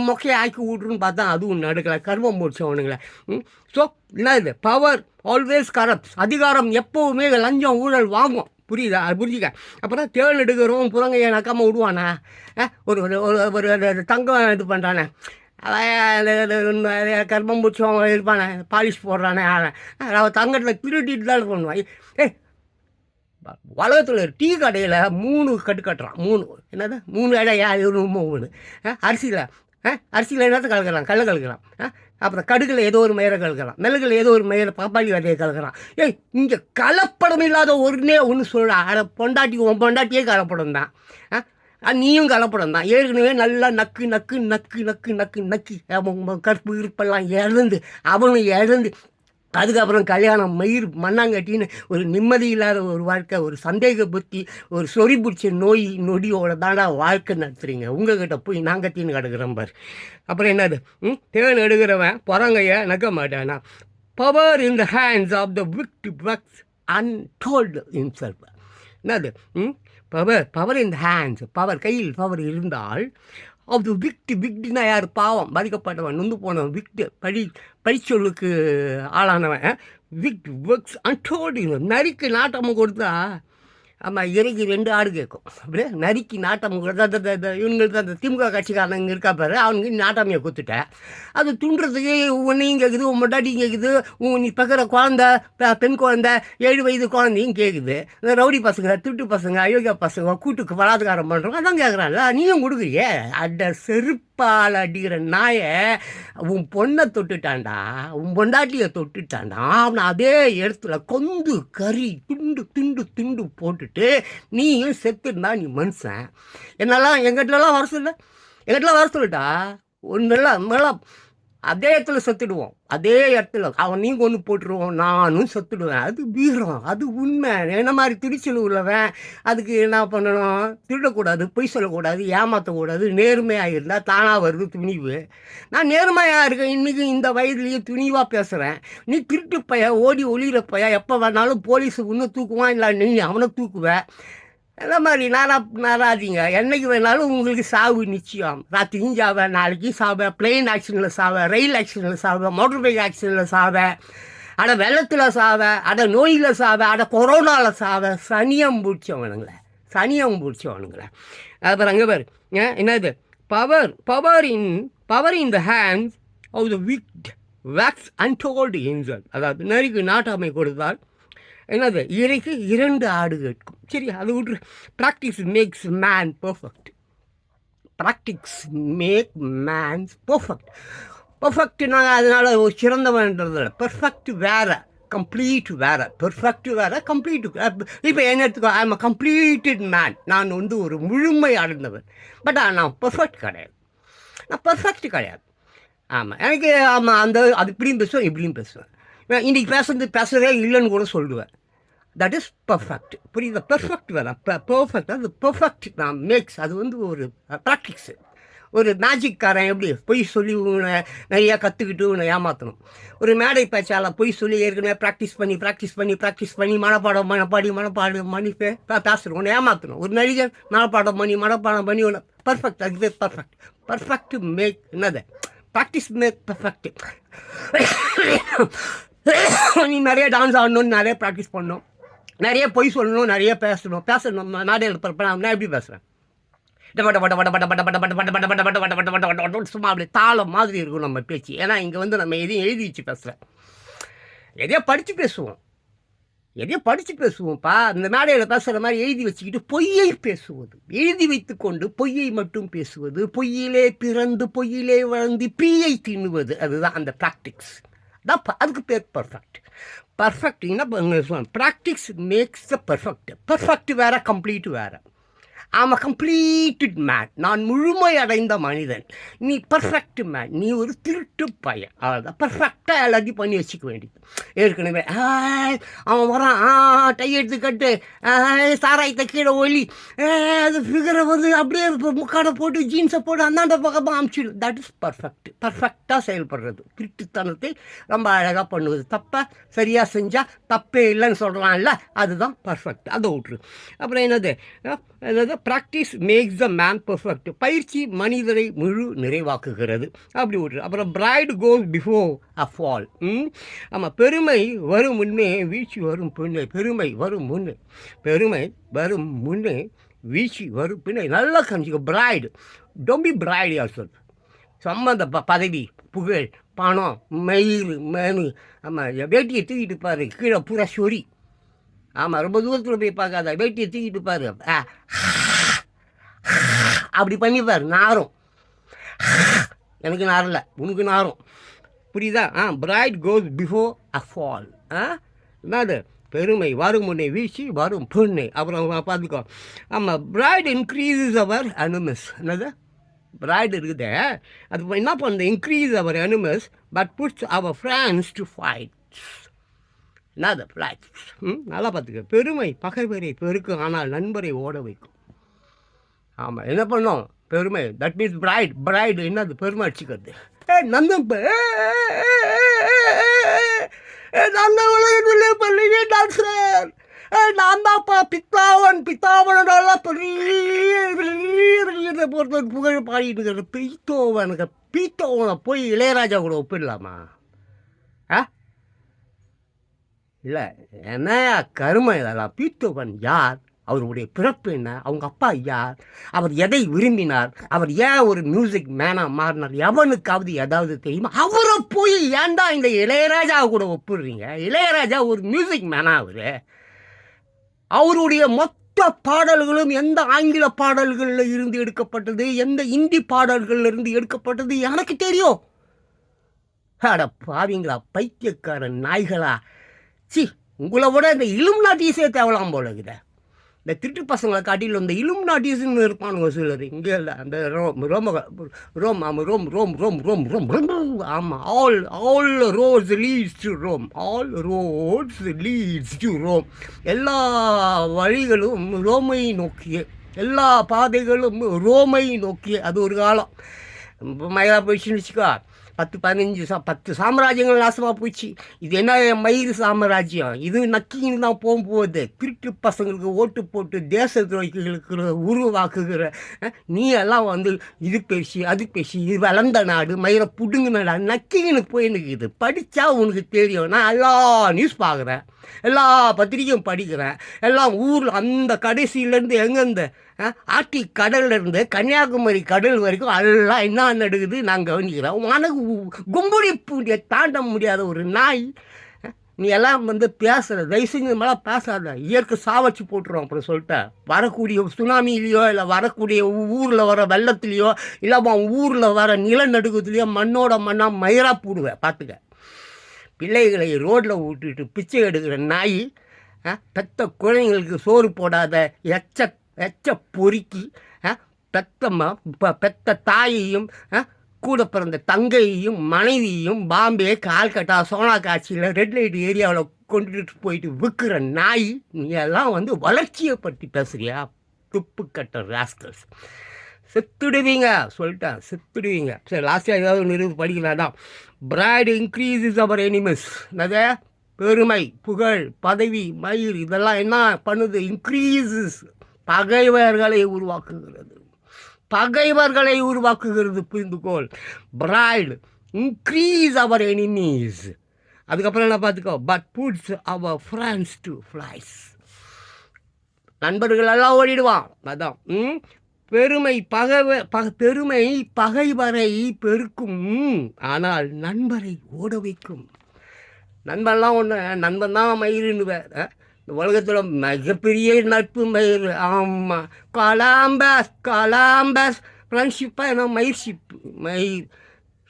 மொக்கையை ஆக்கி விட்ருன்னு பார்த்தா அதுவும் நடக்கலை. கர்மம் முடிச்சவனுங்களே. ஸோ என்ன இது? Power always corrupts. அதிகாரம் எப்போவுமே லஞ்சம் ஊழல் வாங்கும். புரியுதா? அது புரிஞ்சுக்க. அப்புறம் தேள் எடுக்கிறோம், புறங்கையை நக்காமல் விடுவானே. ஒரு தங்கம் இது பண்ணுறானே, கர்மம் பிடிச்சவங்க இருப்பானே, பாலிஷ் போடுறானே, அவன் தங்கத்தில் திருட்டிட்டு தான் பண்ணுவான். உலகத்தில் டீ கடையில் 3 கட்டு கட்டுறான். 3 என்னது? 3 இடையா 3 அரிசியில் என்னத்தை கலக்கிறான்? கல்லை கலக்கிறான். அப்புறம் கடுகில் ஏதோ ஒரு மயிரை கலக்கிறான். மிளகுல ஏதோ ஒரு மயிரை பப்பாளி விதையை கலக்கிறான். இங்கே கலப்படம் இல்லாத ஒன்று சொல்ல. உன் பொண்டாட்டியே கலப்படம் தான். நீயும் கலப்படம் தான். ஏற்கனவே நல்லா நக்கி கற்பு இருப்பெல்லாம் இழந்து அவனும் இழந்து அதுக்கப்புறம் கல்யாணம், மயிர் மண்ணாங்கட்டின்னு ஒரு நிம்மதி இல்லாத ஒரு வாழ்க்கை, ஒரு சந்தேக புத்தி, ஒரு சொறி பிடிச்ச நொடியோட தாண்டா வாழ்க்கை நடத்துறீங்க. உங்ககிட்ட போய் நாங்கத்தின்னு கிடக்குறேன் பாரு. அப்புறம் என்னது? தேன் எடுக்கிறவன் புறங்கைய நக்க மாட்டானா? Power in the hands of the wicked works untold itself. என்னது? Power in the hands. கையில் பவர் இருந்தால் அது விக்டினா யார்? பாவம், பாதிக்கப்பட்டவன், நொந்து போனவன், பழிச்சொல்லுக்கு ஆளானவன். Wicked works untold. நரிக்கு நாட்டமாக கொடுத்தா ஆமாம், இறைக்கு 2 ஆடு கேட்கும். அப்படியே நரிக்கு நாட்டம் இவங்களுக்கு அந்த திமுக கட்சிக்காரங்க இருக்கா பாரு, அவனுக்கு நாட்டாமையை குத்துட்டேன். அது துண்டுறதுக்கு உன்னையும் கேட்குது, உன் மொட்டாட்டியும் கேட்குது, நீ பக்கிற குழந்த, பெண் குழந்த, 7 வயது குழந்தையும் கேட்குது. இந்த ரவுடி பசங்க, திருட்டு பசங்க, அயோக்கியா பசங்க, கூட்டுக்கு பலாத்காரம் பண்ணுறோம், அதான் கேட்குறான்ல, நீயும் கொடுக்குறியே. அட செருப்பால் அடிக்கிற நாயை, உன் பொண்ணை தொட்டுட்டான்டா, உன் பொண்டாட்டியை தொட்டுட்டான்டா, அவனை அதே இடத்துல கொந்து கறி துண்டு துண்டு துண்டு போட்டுட்டு நீயும் செத்துருந்தா நீ மனுஷன். என்னெல்லாம் எங்கிட்டலாம் வர சொல்ல, எங்கிட்டலாம் வர சொல்லிட்டா ஒன்றுலாம் அதே இடத்துல செத்துடுவோம். அதே இடத்துல அவனையும் கொண்டு போட்டுருவோம், நானும் செத்துடுவேன். அது வீரம், அது உண்மை. என்ன மாதிரி துணிச்சல் உள்ளவன் அதுக்கு என்ன பண்ணணும்? திருடக்கூடாது, பொய் சொல்லக்கூடாது, ஏமாற்றக்கூடாது, நேர்மையாக இருந்தால் தானாக வருது துணிவு. நான் நேர்மையாக இருக்கேன், இன்றைக்கி இந்த வயதுலேயே துணிவாக பேசுகிறேன். நீ திருட்டு பைய, ஓடி ஒளிகிற பைய, எப்போ வேணாலும் போலீஸு இன்னும் தூக்குவான், இல்லை நீ அவனை தூக்குவேன். அந்த மாதிரி நாராதிங்க. என்றைக்கு வேணாலும் உங்களுக்கு சாவு நிச்சயம். ராத்திரியும் சாவேன், நாளைக்கும் சாவேன், பிளெயின் ஆக்சிடெண்ட்டில் சாவேன், ரயில் ஆக்சிடெண்ட்டில் சாவேன், மோட்டர் பைக் ஆக்சிடெண்ட்டில் சாவேன், அட வெள்ளத்தில் சாவேன், அட நோயில் சாவேன், அட கொரோனாவில் சாவேன். சனியம் பிடிச்சவனுங்களே, சனியம் பிடிச்சவனுங்களே. அப்புறம் அங்கே பாரு என்னது, power in the hands of the wicked wax untold insult. அதாவது நரிக்கு நாட்டாமை கொடுத்தால் என்னது, இறைக்கு 2 ஆடு கேட்கும். சரி, அது விட்ரு. Practice makes man perfect. Practice make mans perfect. Perfect நாங்கள் அதனால் ஒரு சிறந்தவன்றதில்ல. பர்ஃபெக்ட் வேறு, கம்ப்ளீட் வேறு. பெர்ஃபெக்ட் வேறு, கம்ப்ளீட். இப்போ என்ன எடுத்துக்கோ, I am a completed man. நான் வந்து ஒரு முழுமை அடைந்தவன். பட் நான் பர்ஃபெக்ட் கிடையாது, நான் பர்ஃபெக்ட் கிடையாது. ஆமாம், எனக்கு ஆமாம் அந்த அது இப்படியும் பேசுவேன், இப்படியும் பேசுவேன். இன்றைக்கி பேசுகிறதே இல்லைன்னு கூட சொல்லுவேன். That is perfect. புரியுது? பெர்ஃபெக்ட் வேறு, பர்ஃபெக்ட். அது பெர்ஃபெக்ட் நான் மேக்ஸ். அது வந்து ஒரு ப்ராக்டிக்ஸு. ஒரு மேஜிக்காரன் எப்படி பொய் சொல்லி உன்னை நிறையா கற்றுக்கிட்டு உன்னை ஏமாற்றணும். ஒரு மேடை பேச்சால் பொய் சொல்லி ஏற்கனவே ப்ராக்டிஸ் பண்ணி மனப்பாடி பேசுகிறோம், உன்னை ஏமாற்றணும். ஒரு நடிகர் மனப்பாடம் பண்ணி உன்னை பர்ஃபெக்ட். அதுவே பர்ஃபெக்ட். பர்ஃபெக்ட் மேக் என்னது, ப்ராக்டிஸ் மேக் பர்ஃபெக்ட். நீ நிறைய டான்ஸ் ஆடணும்னு நிறைய ப்ராக்டிஸ் பண்ணணும், நிறைய பொய் சொல்லணும், நிறைய பேசணும். மேடையில் நான் எப்படி பேசுகிறேன், சும்மா அப்படி தாளம் மாதிரி இருக்கும் நம்ம பேச்சு. ஏன்னா இங்கே வந்து நம்ம எதையும் எழுதி வச்சு பேசுகிறேன், எதையோ படித்து பேசுவோம்ப்பா. இந்த மேடையில் பேசுகிற மாதிரி எழுதி வச்சுக்கிட்டு பொய்யை பேசுவது, எழுதி வைத்து கொண்டு பொய்யை மட்டும் பேசுவது, பொய்யிலே பிறந்து பொய்யிலே வளர்ந்து பீயை தின்னுவது, அதுதான் அந்த ப்ராக்டிக்ஸ். தான் அதுக்கு பேர் பர்ஃபெக்ட். பர்ஃபெக்ட் என்ன practice makes the perfect. Perfect வேறு, கம்ப்ளீட் வேறு. ஆம், கம்ப்ளீட்டட் மேன். நான் முழுமை அடைந்த மனிதன். நீ பர்ஃபெக்ட் மேன், நீ ஒரு திருட்டு பையன். அவ்வளோதான். பர்ஃபெக்டாக எல்லாத்தையும் பண்ணி வச்சுக்க வேண்டியது. ஏற்கனவே அவன் வரான், டை எடுத்து கட்டு, சாராயத்தை கீழே ஒலி, அது ஃபிகரை வந்து அப்படியே முக்காடை போட்டு ஜீன்ஸை போட்டு அந்தாண்ட பக்கமாக அமுச்சிடும். That is perfect. பர்ஃபெக்டாக செயல்படுறது, திருட்டுத்தனத்தை ரொம்ப அழகாக பண்ணுவது. தப்பை சரியாக செஞ்சால் தப்பே இல்லைன்னு சொல்கிறான்ல, அதுதான் பர்ஃபெக்ட். அதை விட்ரு. அப்புறம் என்னது, practice makes the man perfect. பயிற்சி மனிதரை முழு நிறைவாக்குகிறது. அப்படி விட்ரு. அப்புறம் pride goes before a fall. ஆமாம், பெருமை வரும் முன்னே வீழ்ச்சி வரும் பின்னே. பெருமை வரும் முன்னே வீழ்ச்சி வரும் பின்னே. நல்லா கணிச்சிக்க. Pride, don't be pride also. சம்மந்த பதவி, புகழ், பணம், மயில், மேனு, ஆமாம், வேட்டியை தூக்கிட்டு பாரு, கீழே பூரா சொறி. ஆமாம், ரொம்ப தூரத்தில் போய் பார்க்காத, வேட்டியை தூக்கிட்டு பாரு, அப்படி பண்ணிப்பார், நாரும். எனக்கு நாரல, உனக்கு நாரும். புரியுதா? Pride goes before a fall. என்னது, பெருமை வரும் முன்னே வீழ்ச்சி வரும் பொண்ணு. அப்புறம் பார்த்துக்கோ. ஆமாம், பிரைட் இன்க்ரீசஸ் அவர் அனிமஸ். என்னது, பிரைட் இருக்குது, அது என்ன பண்ணுது, increase our animus but puts our friends to fight. என்னது ஃப்ளைட். நல்லா பார்த்துக்க. பெருமை பகைவரை பெருக்கும், ஆனால் நண்பரை ஓட வைக்கும். ஆமாம், என்ன பண்ணோம், பெருமை. தட் மீன்ஸ் பிரைடு என்னது, பெருமை அடிச்சுக்கிறது. டான்ஸர் நான் தான்ப்பா பித்தாவனோட பெரிய புகழ் பாடிட்டு இருக்கிற பீத்தோவனை போய் இளையராஜா கூட ஒப்பிடலாமா? இல்லை, என்ன கருமை இதெல்லாம். பீத்தோவன் யார்? அவருடைய பிறப்பு என்ன, அவங்க அப்பா யார், அவர் எதை விரும்பினார், அவர் ஏன் ஒரு மியூசிக் மேனாக மாறினார், எவனுக்காவது ஏதாவது தெரியுமா? அவரை போய் ஏன்டா இந்த இளையராஜாவை கூட ஒப்பிடுறீங்க? இளையராஜா ஒரு மியூசிக் மேனா? அவருடைய மொத்த பாடல்களும் எந்த ஆங்கில பாடல்களில் இருந்து எடுக்கப்பட்டது, எந்த இந்தி பாடல்களில் இருந்து எடுக்கப்பட்டது எனக்கு தெரியும். அட பாவிங்களா, பைத்தியக்காரன் நாய்களா! சி, உங்களை விட இந்த இலும் நாட்டீஸே தேவலாம் போல இருக்குதே. இந்த திருட்டு பசங்களை காட்டியில் இந்த இலும் நாட்டீஸ்ன்னு இருப்பானுங்க சிலர். இங்கே இல்லை, அந்த ரோம் ரோம் ரோம் ஆமாம் Rome Rome Rome Rome Rome Rome ஆமாம், all roads leads to Rome, all roads leads to Rome. எல்லா வழிகளும் ரோமை நோக்கிய, எல்லா பாதைகளும் ரோமை நோக்கிய. அது ஒரு காலம். மயிலா போயிடுச்சுன்னு வச்சுக்கோ, 10 சாம்ராஜ்யங்கள் நாசமாக போச்சு. இது என்ன மயிறு சாம்ராஜ்யம்? இது நக்கின்னு தான் போகும்போது திருட்டு பசங்களுக்கு ஓட்டு போட்டு தேச துரோகிகளுக்கு உருவாக்குகிற நீ எல்லாம் வந்து இது பேசி அது பேசி, இது வளர்ந்த நாடு, மயிரை புடுங்கின நாடு, நக்கின்னு போயின்னுக்குது. படித்தா உனக்கு தெரியும். நான் எல்லா நியூஸ் பார்க்குறேன், எல்லா பத்திரிக்கையும் படிக்கிறேன். எல்லாம் ஊரில் அந்த கடைசியிலேருந்து எங்கேருந்து ஆர்டிக் கடல்லேருந்து கன்னியாகுமரி கடல் வரைக்கும் எல்லாம் என்ன நடக்குது நான் கவனிக்கிறேன். உனக்கு கும்புடி பூண்டியை தாண்ட முடியாத ஒரு நாய் நீ எல்லாம் வந்து பேசுகிற. தயவு செஞ்சு மேலாம் பேசாத, இயற்கை சாவச்சு போட்டுருவோம் அப்புறம் சொல்லிட்டேன். வரக்கூடிய சுனாமிலேயோ இல்லை வரக்கூடிய ஊரில் வர வெள்ளத்துலேயோ இல்லை ஊரில் வர நிலநடுக்கத்துலேயோ மண்ணோட மண்ணாக மயிராக போடுவேன். பார்த்துக்க, பிள்ளைகளை ரோட்டில் விட்டுட்டு பிச்சை எடுக்கிற நாய், பெத்த குழந்தைங்களுக்கு சோறு போடாத எச்ச பொறுக்கி, பெத்த தாயையும் கூட பிறந்த தங்கையையும் மனைவியையும் பாம்பே, கால்கட்டா, சோனாகாட்சியில் ரெட் லைட் ஏரியாவில் கொண்டுட்டு போயிட்டு விற்கிற நாய். நீ எல்லாம் வந்து வளர்ச்சியை பற்றி பேசுறியா? துப்பு கட்ட ராஸ்கல்ஸ், செத்துடுவீங்க சொல்லிட்டேன், செத்துடுவீங்க. சரி, லாஸ்ட்டாக ஏதாவது ஒன்று படிக்கலாம் தான். பிரைட் இன்க்ரீஸஸ் அவர் எனிமஸ். அதே பெருமை, புகழ், பதவி, மயிர் இதெல்லாம் என்ன பண்ணுது? இன்க்ரீஸஸ், பகைவர்களை உருவாக்குகிறது, பகைவர்களை உருவாக்குகிறது. புரிந்துகோள். Pride increase our enemies. அதுக்கப்புறம் என்ன பார்த்துக்கோ, but puts our friends to flies. நண்பர்கள் எல்லாம் ஓடிடுவான். அதான் பெருமை பெருமை பகைவரை பெருக்கும், ஆனால் நண்பரை ஓட வைக்கும். நண்பன்லாம் ஒன்று, நண்பன் தான் மயிருன்னு வேறு. இந்த உலகத்தில் மிகப்பெரிய நட்பு மயிர். ஆமாம், கலாம்பஸ் ஃப்ரெண்ட்ஷிப்பாக என்ன மயிர்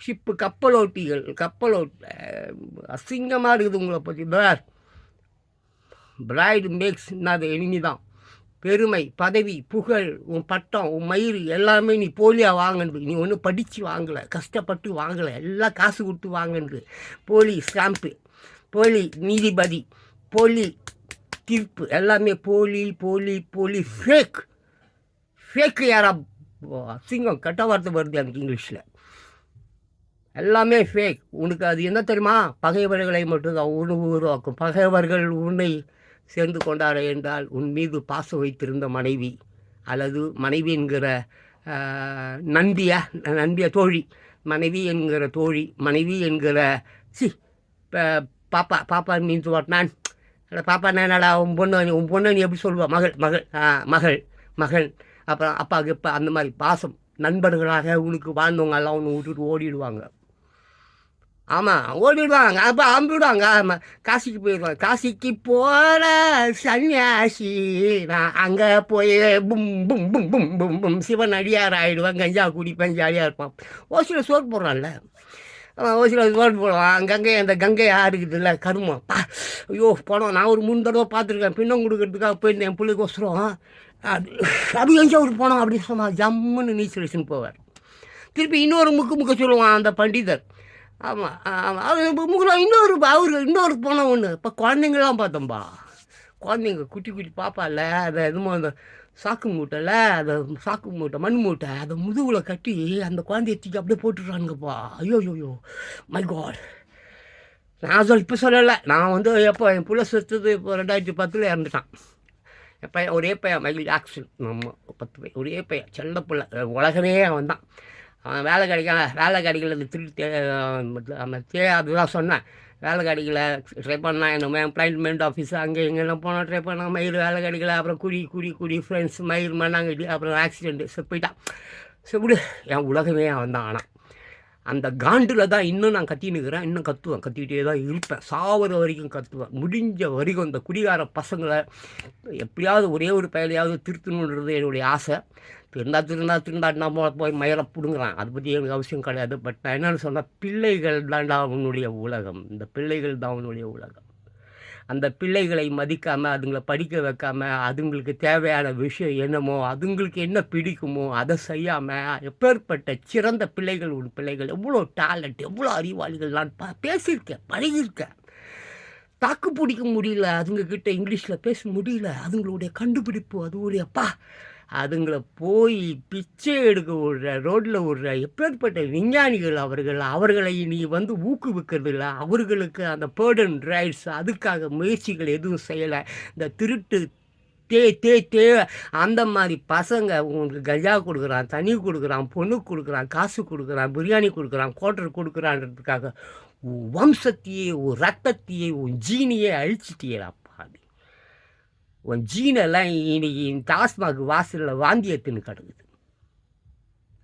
ஷிப்பு கப்பலோட்டிகள். அசிங்கமாக இருக்குது உங்களை பற்றி. பிரைட் மேக்ஸ் அது எனிமி தான். பெருமை, பதவி, புகழ், உன் பட்டம், உன் மயிர் எல்லாமே நீ போலியாக வாங்கினது. நீ ஒன்றும் படித்து வாங்கலை, கஷ்டப்பட்டு வாங்கலை, எல்லாம் காசு கொடுத்து வாங்கினது. போலி ஸ்டாம்ப்பு, போலி நீதிபதி, போலி தீர்ப்பு, எல்லாமே போலி போலி போலி ஃபேக்கு. யாரா அசிங்கம், கட்ட வார்த்தை வருது எனக்கு இங்கிலீஷில். எல்லாமே ஃபேக். உனக்கு அது என்ன தெரியுமா? பகைவர்களை மட்டும்தான் உருவாக்கும். பகைவர்கள் உன்னை சேர்ந்து கொண்டாட என்றால் உன் மீது பாசம் வைத்திருந்த மனைவி, அல்லது மனைவி என்கிற நண்பிய தோழி, மனைவி என்கிற தோழி, மனைவி என்கிற பாப்பா மீன்ஸ் வாட் மேன்? பாப்பா என்னடா உன் பொண்ணு நீ எப்படி சொல்லுவா? மகள். அப்புறம் அப்பாவுக்கு இப்போ அந்த மாதிரி பாசம். நண்பர்களாக உனக்கு வாழ்ந்தவங்க எல்லாம் ஒன்று விட்டுட்டு ஓடிடுவாங்க. ஆமாம், ஓடிடுவாங்க. அப்போ அம்பிடுவாங்க. ஆமாம், காசிக்கு போயிடுவாங்க. காசிக்கு போகிற சன்னியாசி நான் அங்கே போய் பும் பும் பும் பும் பும் பும் சிவன் அடியார் ஆகிடுவான். கஞ்சா குடிப்பேன், ஜாலியாக இருப்பான். ஓசியில் சோறு போடுறான்ல, ஓசியில் சோறு போடுவான். அந்த கங்கை ஆறுக்குது இல்லை, கருமம். ஐயோ போனோம். நான் ஒரு 3 தடவை பார்த்துருக்கேன். பின்னம் கொடுக்கறதுக்காக போயிருந்தேன் என் பிள்ளைக்கோசரம். அப்படி எஞ்சாவூர் போனோம் அப்படின்னு சொன்னால் ஜம்முன்னு நீச்சல் அடிச்சுன்னு போவார். திருப்பி இன்னொரு முக்க சொல்லுவான் அந்த பண்டிதர். ஆமாம், அவர் முக்கில் இன்னொரு போன ஒன்று. இப்போ குழந்தைங்களாம் பார்த்தோம்பா, குழந்தைங்க குட்டி பாப்பா இல்லை, அதை எதுமோ அந்த சாக்கு மூட்டை மண் மூட்டை அதை முதுகில் கட்டி அந்த குழந்தைய தூக்கி அப்படியே போட்டுடுறானுங்கப்பா. ஐயோ மை காட். நான் இப்போ சொல்லலை, நான் வந்து எப்போ என் பிள்ளை செத்துது இப்போ 2010 இறந்துட்டான். என் பையன், ஒரே பையன், மைக்கேல் ஜாக்சன். நம்ம 10 ஒரே பையன், செல்ல பிள்ளை. உலகமே அவன் தான். அவன் வேலை கிடைக்கல, அந்த திருட்டு அதுதான் சொன்னேன். வேலை கிடைக்கல. ட்ரை பண்ணால் என்னமோ எம்ப்ளாய்மெண்ட் ஆஃபீஸ் அங்கே இங்கெல்லாம் போனால் ட்ரை பண்ணால் மயில் வேலை கிடைக்கல. அப்புறம் குடி ஃப்ரெண்ட்ஸ் மயில் மண்ணாங்கட்டி, அப்புறம் ஆக்சிடெண்ட்டு போயிட்டான். சரி விடு, என் உலகமே அவன் தான். ஆனால் அந்த காண்டில் தான் இன்னும் நான் கத்தினுக்கிறேன். இன்னும் கத்திக்கிட்டே தான் இருப்பேன். சாவர வரைக்கும் கத்துவேன். முடிஞ்ச வரைக்கும் இந்த குடிகார பசங்களை எப்படியாவது ஒரே ஒரு பயலையாவது திருத்தணுன்றது என்னுடைய ஆசை. திருந்தாட்டினா போய் மயிரை பிடுங்குறான். அதை பற்றி எனக்கு அவசியம் கிடையாது. பட் நான் என்னென்னு சொன்னால், பிள்ளைகள் தான்டா அவனுடைய உலகம். இந்த பிள்ளைகள் தான் அவனுடைய உலகம். அந்த பிள்ளைகளை மதிக்காமல், அதுங்களை படிக்க வைக்காமல், அதுங்களுக்கு தேவையான விஷயம் என்னமோ, அதுங்களுக்கு என்ன பிடிக்குமோ அதை செய்யாமல், எப்பேற்பட்ட சிறந்த பிள்ளைகள் உன் பிள்ளைகள், எவ்வளோ டேலண்ட், எவ்வளோ அறிவாளிகள் நான் பேசியிருக்கேன், பழகியிருக்கேன். தாக்கு பிடிக்க முடியல, அதுங்கக்கிட்ட இங்கிலீஷில் பேச முடியல. அதுங்களுடைய கண்டுபிடிப்பு, அதுவுடைய அதுங்களை போய் பிச்சை எடுக்க விடுற, ரோட்டில் விடுற எப்பேற்பட்ட விஞ்ஞானிகள் அவர்களை நீ ஊக்குவிக்கிறது இல்லை. அவர்களுக்கு அந்த பேர்டன் ரைட்ஸ், அதுக்காக முயற்சிகள் எதுவும் செய்யலை. இந்த திருட்டு தே அந்த மாதிரி பசங்க உங்களுக்கு கஜா கொடுக்குறான், தண்ணி கொடுக்குறான், பொண்ணு கொடுக்குறான், காசு கொடுக்குறான், பிரியாணி கொடுக்குறான், குவார்டர் கொடுக்குறான்றதுக்காக வம்சத்தையே, ரத்தத்தையே, ஜீனியே அழிச்சிட்டியேடா. உன் ஜீனெல்லாம் இன்னைக்கு டாஸ்மாக் வாசலில் வாந்தி எடுத்துன்னு கிடக்குது.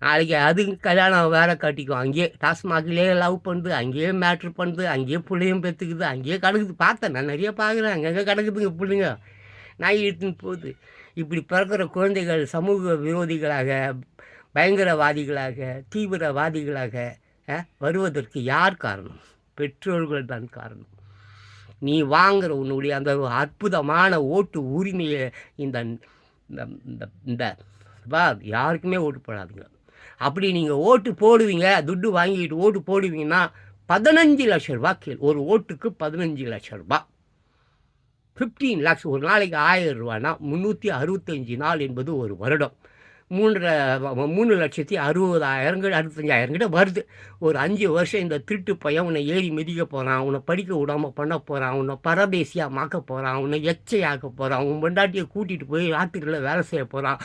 நாளைக்கு அது கல்யாணம் வேற கட்டிக்கும். அங்கேயே டாஸ்மாக்லேயே லவ் பண்ணுது, அங்கேயே மேட்ரு பண்ணுது, அங்கேயே பிள்ளையும் பெற்றுக்குது, அங்கேயே கிடக்குது. பார்த்தேன், நான் நிறைய பார்க்குறேன். அங்கங்கே கிடக்குதுங்க பிள்ளைங்க, நாய் எடுத்துன்னு போகுது. இப்படி பிறக்கிற குழந்தைகள் சமூக விரோதிகளாக, பயங்கரவாதிகளாக, தீவிரவாதிகளாக வருவதற்கு யார் காரணம்? பெற்றோர்கள் தான் காரணம். நீ வாங்குகிற உன்னுடைய அந்த அற்புதமான ஓட்டு உரிமையை இந்த இந்த யாருக்குமே ஓட்டு போடாதுங்க. அப்படி நீங்கள் ஓட்டு போடுவீங்க, துட்டு வாங்கிட்டு ஓட்டு போடுவீங்கன்னா 15 லட்ச ரூபா ஒரு ஓட்டுக்கு 15 லட்ச ரூபா, 15 lakhs. ஒரு நாளைக்கு 1000 ரூபானா 365 நாள் என்பது ஒரு வருடம். 3,60,000 65,000 கிட்ட வருது. ஒரு 5 வருஷம் இந்த திருட்டு பையன் உன்னை ஏறி மிதிக்க போகிறான், உன்னை படிக்க விடாமல் பண்ண போகிறான், உன்னை பரதேசியாக மாக்க போகிறான், உன்னை எச்சையாக்க போகிறான், உன் பொண்டாட்டியை கூட்டிகிட்டு போய் ராத்திரியில் வேலை செய்ய போகிறான்,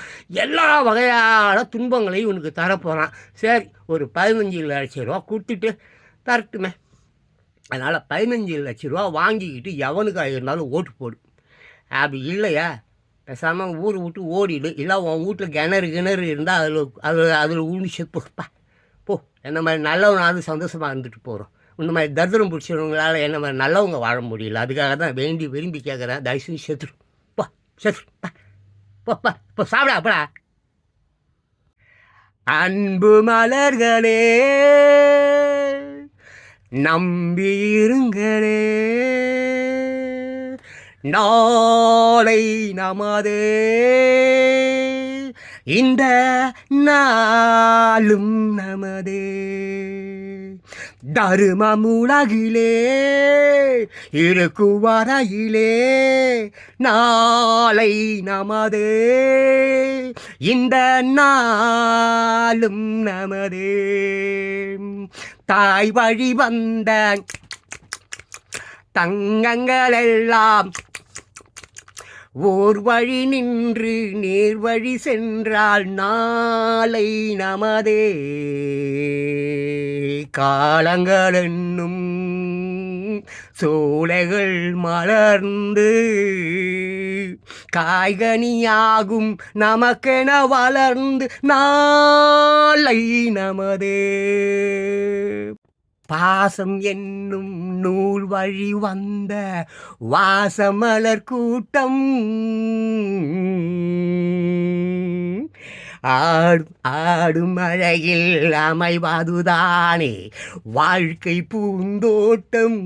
எல்லா வகையான துன்பங்களையும் உனக்கு தரப்போகிறான். சரி, ஒரு 15 லட்ச ரூபா கொடுத்துட்டு தரட்டுமே. அதனால் 15 லட்ச ரூபா வாங்கிக்கிட்டு எவனுக்காக இருந்தாலும் ஓட்டு போடு. அப்படி இல்லையா, பேசாமல் ஊரை விட்டு ஓடிடு. இல்லை உன் வீட்டில் கிணறு இருந்தால் அதில் ஊனிச்சு போப்பா போ. என்ன மாதிரி நல்லவனாவது சந்தோஷமாக இருந்துட்டு போகிறோம். இந்த மாதிரி தரித்திரம் பிடிச்சவங்களால என்ன மாதிரி நல்லவங்க வாழ முடியல. அதுக்காக தான் விரும்பி கேட்குறேன், தயவுசெய்து செத்துரு போ, செத்துருப்பா போப்பா, இப்போ சாப்பிடா அப்படா. அன்பு மலர்களே நம்பியிருங்களே, நாளை நமதே, இந்த நாளும் நமதே. தருமம் உலகிலே இருக்கும் வரையிலே நாளை நமதே, இந்த நாளும் நமதே. தாய் வழி வந்த தங்கங்கள் எல்லாம் ஓர் வழி நின்று நேர் வழி சென்றால் நாளை நமதே. காலங்கள் என்னும் சோலைகள் மலர்ந்து காய்கனியாகும் நமக்கென வளர்ந்து நாளை நமதே. பாசம் என்னும் நூல் வழி வந்த வாசமலர் கூட்டம் ஆடும் அழகில் அமைவதுதானே வாழ்க்கை பூந்தோட்டம்.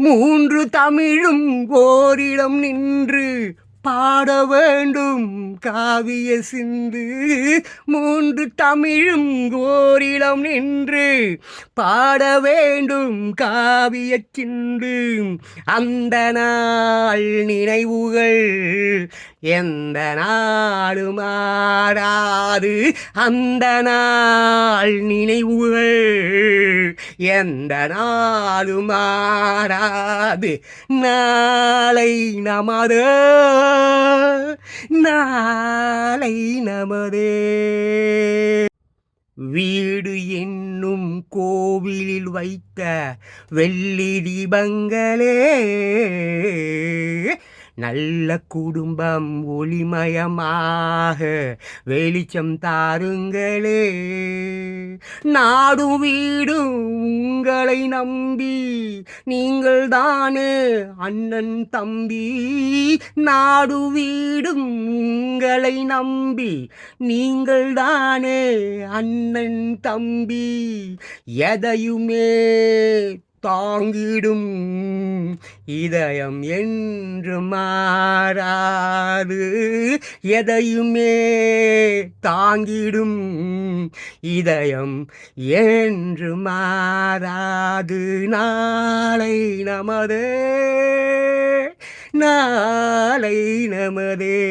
3 தமிழும் ஓரிடம் நின்று பாட வேண்டும் காவிய சிந்து. 3 தமிழும் ஓரிடம் நின்று பாட வேண்டும் காவிய சிந்து. அந்த நாள் நினைவுகள் எந்த நாளும் மாறாது. அந்த நாள் நினைவுகள் எந்த நாளும் மாறாது. நாளை நமது, நாளை நமதே. வீடு என்னும் என்னும் கோவிலில் வைத்த வெள்ளி தீபங்களே, நல்ல குடும்பம் ஒளிமயமாக வெளிச்சம் தாருங்களே. நாடும் வீடும் உங்களை நம்பி நீங்கள் தானே அண்ணன் தம்பி. நாடு வீடும் உங்களை நம்பி நீங்கள் தானே அண்ணன் தம்பி. எதையுமே தாங்கிடும் இதயம் என்று மாறாது. எதையுமே தாங்கிடும் இதயம் என்று மாறாது. நாளை நமதே, நாளை நமதே.